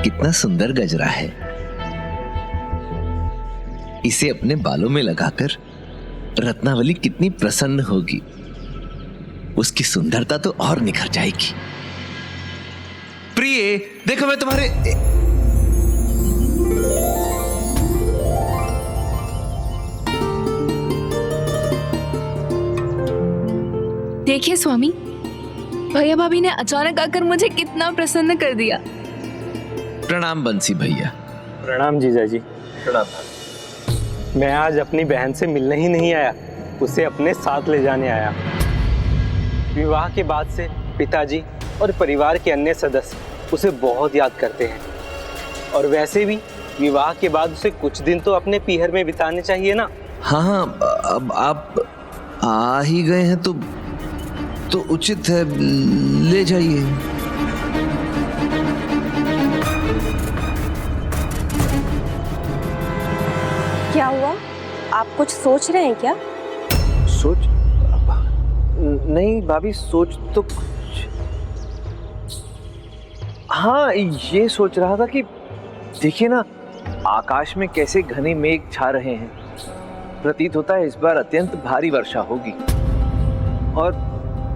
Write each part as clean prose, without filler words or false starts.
कितना सुंदर गजरा है। इसे अपने बालों में लगाकर रत्नावली कितनी प्रसन्न होगी। उसकी सुंदरता तो और निखर जाएगी। प्रिय, देखो मैं तुम्हारे देखिए स्वामी, भैया भाभी ने अचानक आकर मुझे कितना प्रसन्न कर दिया। प्रणाम बंसी भैया। प्रणाम जीजाजी। प्रणाम। मैं आज अपनी बहन से मिलने ही नहीं आया, उसे अपने साथ ले जाने आया। विवाह के बाद से पिताजी और परिवार के अन्य सदस्य उसे बहुत याद करते हैं, और वैसे भी विवाह के बाद उसे कुछ दिन तो अपने पीहर में बिताने चाहिए ना। हाँ, अब आप आ ही गए हैं तो उचित है, ले जाइए। क्या हुआ? आप कुछ सोच रहे हैं क्या? सोच? नहीं भाभी, सोच तो कुछ। हाँ, ये सोच रहा था कि देखिए ना, आकाश में कैसे घने मेघ छा रहे हैं। प्रतीत होता है इस बार अत्यंत भारी वर्षा होगी, और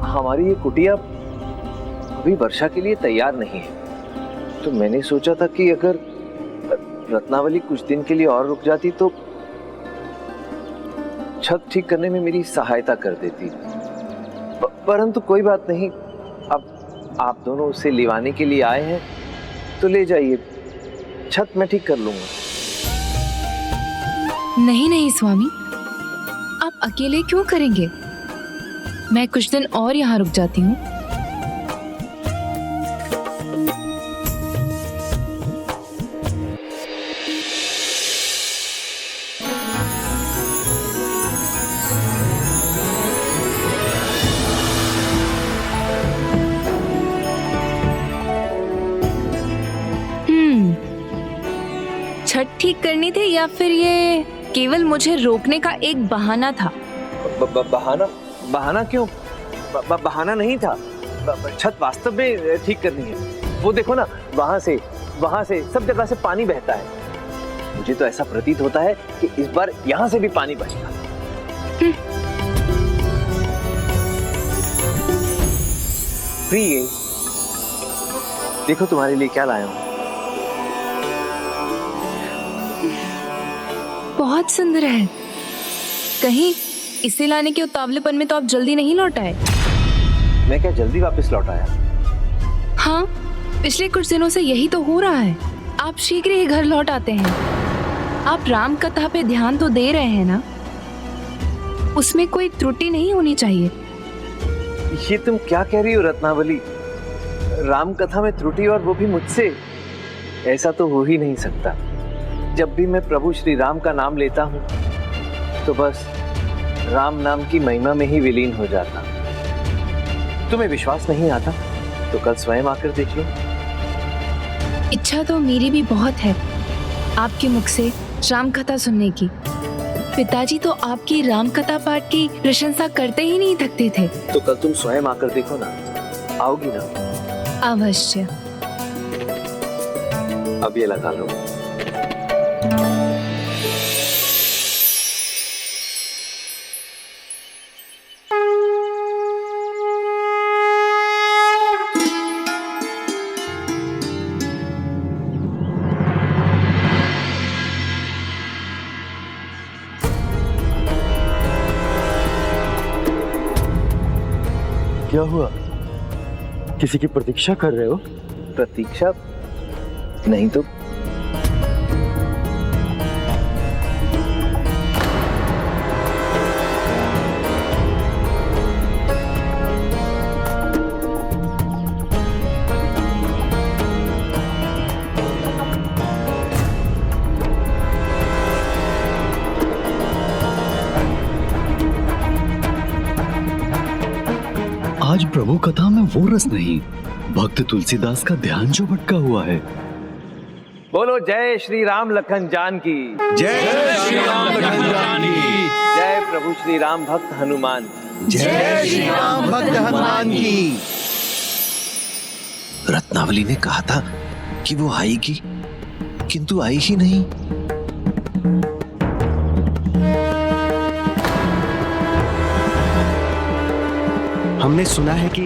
हमारी ये कुटिया अभी वर्षा के लिए तैयार नहीं है। तो मैंने सोचा था कि अगर रत्नावली कुछ दिन के लिए और रुक जाती तो छत ठीक करने में मेरी सहायता कर देती। परंतु कोई बात नहीं, अब आप दोनों उसे लिवाने के लिए आए हैं तो ले जाइए, छत मैं ठीक कर लूंगा। नहीं नहीं स्वामी, आप अकेले क्यों करेंगे? मैं कुछ दिन और यहाँ रुक जाती हूँ। छत ठीक करनी थी या फिर ये केवल मुझे रोकने का एक बहाना था? बहाना? बहाना क्यों? बहाना नहीं था। छत वास्तव में ठीक करनी है। वो देखो ना, वहां से सब जगह से पानी बहता है। मुझे तो ऐसा प्रतीत होता है कि इस बार यहाँ से भी पानी बहेगा। प्रिय, देखो तुम्हारे लिए क्या लाया हूँ। बहुत सुंदर है। कहीं इसे लाने के उतावलेपन में तो आप जल्दी नहीं लौट आए? मैं क्या जल्दी वापस लौट आया? हाँ, पिछले कुछ दिनों से यही तो हो रहा है। आप शीघ्र ही घर लौट आते हैं। आप राम कथा पे ध्यान तो दे रहे हैं ना? उसमें कोई त्रुटि नहीं होनी चाहिए। ये तुम क्या कह रही हो रत्नावली? राम कथा में त्रुटि, और वो भी मुझसे? ऐसा तो हो ही नहीं सकता। जब भी मैं प्रभु श्री राम का नाम लेता हूँ तो बस राम नाम की महिमा में ही विलीन हो जाता। तुम्हें विश्वास नहीं आता तो कल स्वयं आकर देख लो। इच्छा तो मेरी भी बहुत है आपके मुख से राम कथा सुनने की। पिताजी तो आपकी राम कथा पाठ की प्रशंसा करते ही नहीं थकते थे। तो कल तुम स्वयं आकर देखो ना, आओगी ना? अवश्य। अब ये लगा लो। क्या हुआ? किसी की प्रतीक्षा कर रहे हो? प्रतीक्षा नहीं तो आज प्रभु कथा में वो रस नहीं, भक्त तुलसीदास का ध्यान जो भटका हुआ है। बोलो जय श्री राम लखन जान की। जय श्री राम लखन जान की। जय प्रभु श्री राम भक्त हनुमान। जय श्री राम भक्त हनुमान की। रत्नावली ने कहा था कि वो आएगी, किंतु आई ही नहीं। हमने सुना है कि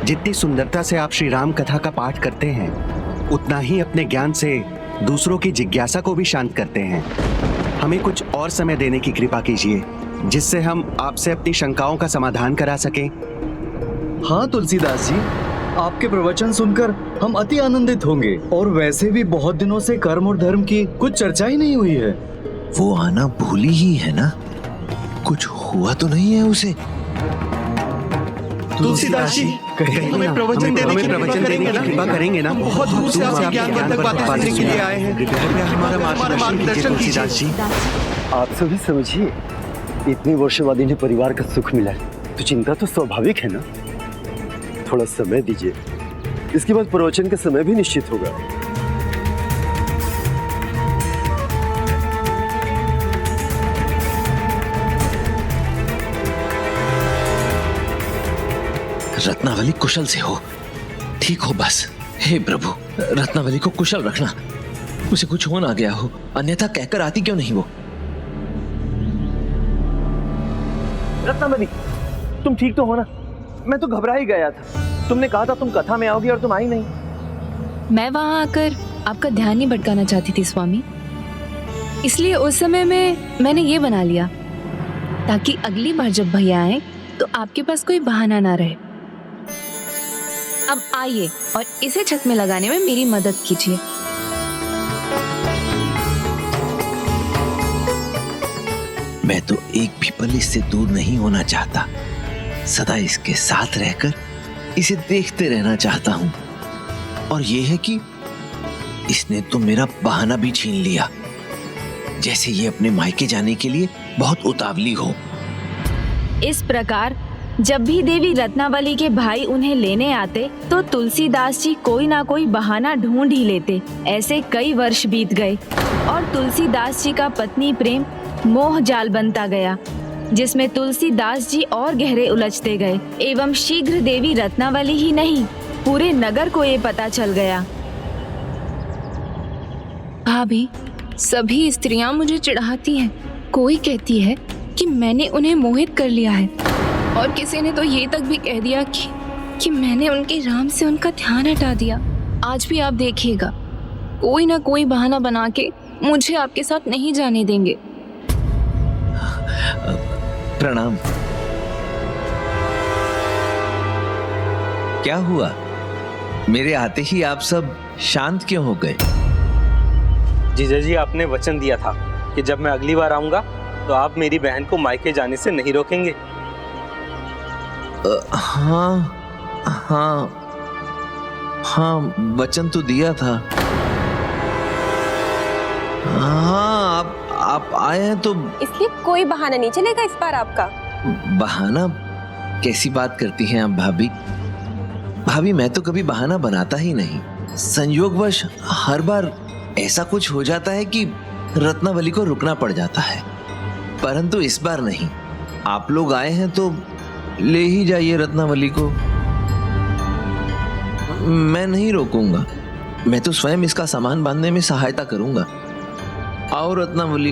जितनी सुंदरता से आप श्री राम कथा का पाठ करते हैं, उतना ही अपने ज्ञान से दूसरों की जिज्ञासा को भी शांत करते हैं। हमें कुछ और समय देने की कृपा कीजिए, जिससे हम आपसे अपनी शंकाओं का समाधान करा सकें। हाँ तुलसीदास जी, आपके प्रवचन सुनकर हम अति आनंदित होंगे। और वैसे भी बहुत दिनों से कर्म और धर्म की कुछ चर्चा ही नहीं हुई है। वो आना भूली ही है ना? कुछ हुआ तो नहीं है उसे? तुलसीदास जी, कहीं हमें प्रवचन देने की कृपा करेंगे ना? बहुत दूर से आपसे ज्ञानवर्धक बातें सुनने के लिए आए हैं। कृपया हमारा मार्गदर्शन कीजिए तुलसीदास जी। आप सभी समझिए, इतनी वर्षों बाद इन्हें परिवार का सुख मिला है, तो चिंता तो स्वाभाविक है ना। थोड़ा समय दीजिए, इसके बाद प्रवचन का समय भी निश्चित होगा। रत्नावली कुशल से हो, ठीक हो बस। हे प्रभु, रत्नावली को कुशल रखना, उसे कुछ हो ना गया हो, अन्यथा कहकर आती क्यों नहीं वो? रत्नावली, तुम ठीक तो हो ना? मैं तो घबरा ही गया था। तुमने कहा था तुम कथा में आओगी और तुम आई नहीं। मैं वहां आकर आपका ध्यान नहीं भटकाना चाहती थी स्वामी, इसलिए उस समय में मैंने ये बना लिया ताकि अगली बार जब भैया आए तो आपके पास कोई बहाना ना रहे। अब आइए और इसे छत में लगाने में मेरी मदद कीजिए। मैं तो एक भी पल इससे दूर नहीं होना चाहता, सदा इसके साथ रहकर इसे देखते रहना चाहता हूं। और यह है कि इसने तो मेरा बहाना भी छीन लिया, जैसे ये अपने मायके जाने के लिए बहुत उतावली हो। इस प्रकार जब भी देवी रत्नावली के भाई उन्हें लेने आते तो तुलसीदास जी कोई ना कोई बहाना ढूंढ ही लेते। ऐसे कई वर्ष बीत गए और तुलसीदास जी का पत्नी प्रेम मोह जाल बनता गया, जिसमें तुलसीदास जी और गहरे उलझते गए एवं शीघ्र देवी रत्नावली ही नहीं, पूरे नगर को ये पता चल गया। भाभी, सभी स्त्रियां मुझे चिढ़ाती हैं। कोई कहती है कि मैंने उन्हें मोहित कर लिया है, और किसी ने तो ये तक भी कह दिया कि मैंने उनके राम से उनका ध्यान हटा दिया। आज भी आप देखिएगा, कोई ना कोई बहाना बना के मुझे आपके साथ नहीं जाने देंगे। प्रणाम। क्या हुआ? मेरे आते ही आप सब शांत क्यों हो गए? जीजा जी, आपने वचन दिया था कि जब मैं अगली बार आऊंगा तो आप मेरी बहन को मायके जाने से नहीं रोकेंगे। हाँ हाँ हाँ, वचन तो दिया था। हाँ, आप आए हैं तो इसलिए कोई बहाना नहीं चलेगा इस बार आपका। बहाना? कैसी बात करती हैं आप भाभी? भाभी, मैं तो कभी बहाना बनाता ही नहीं। संयोगवश हर बार ऐसा कुछ हो जाता है कि रत्नावली को रुकना पड़ जाता है, परंतु इस बार नहीं। आप लोग आए हैं तो ले ही जाइए रत्नावली को, मैं नहीं रोकूंगा। मैं तो स्वयं इसका सामान बांधने में सहायता करूंगा। आओ रत्नावली।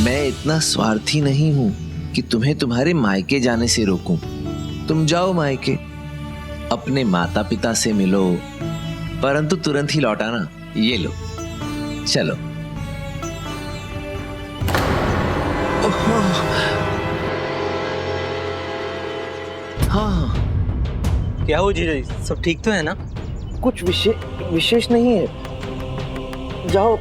मैं इतना स्वार्थी नहीं हूं कि तुम्हें तुम्हारे मायके जाने से रोकूं। तुम जाओ मायके, अपने माता पिता से मिलो, परंतु तुरंत ही लौटाना। ये लो, चलो। हाँ, क्या हो जीजा जी, सब ठीक तो है ना? कुछ विशेष नहीं है, जाओ।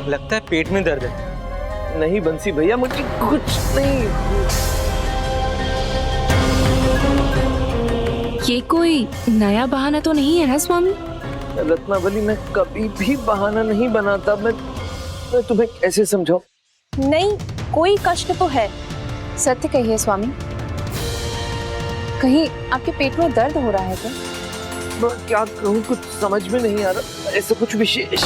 लगता है पेट में दर्द है। नहीं बंसी भैया, मुझे कुछ नहीं। ये कोई नया बहाना तो नहीं है ना स्वामी? रत्नावली, मैं कभी भी बहाना नहीं बनाता। मैं तुम्हें कैसे समझाऊं? नहीं, कोई कष्ट तो है। सत्य कहिए स्वामी, कहीं आपके पेट में दर्द हो रहा है क्या? मैं क्या कहूँ, कुछ समझ में नहीं आ रहा। ऐसा कुछ विशेष।